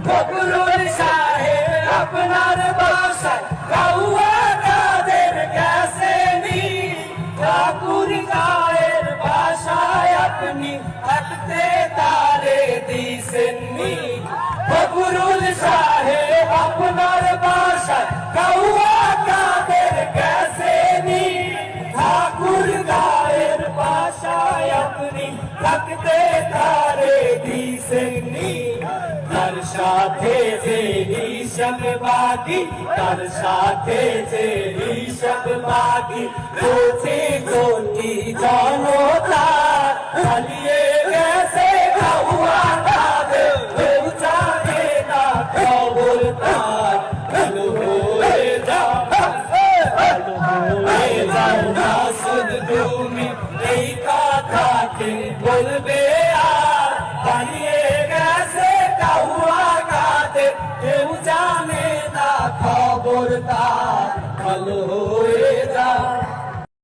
ফখরুল সাহেব আপনার বাসায় কাউয়া কাদের গেছে নি, ঠাকুর গায়ের বাসায় আপনি থাকতে তারে দিছেননি। ফখরুল সাহেব আপনার বাসায় কাউয়া কাদের গেছে নি, ঠাকুর গায়ের বাসায় আপনি থাকতে তারে দিছেননি। তার সাথে যে হিসাব বাকি, তার সাথে যে হিসাব বাকি, কোটি কোটি জনতা চালিয়ে গেছে কাউয়া কাদের, কেউ জানে না খবর তার। ভালো হয়ে যাও, ভালো হয়ে যাও মাসুদ তুমি, এই কথাকে বলবে আর। পালিয়ে গেছে কাউয়া কাদের, কেউ জানে না খবর তার। ভালো হয়ে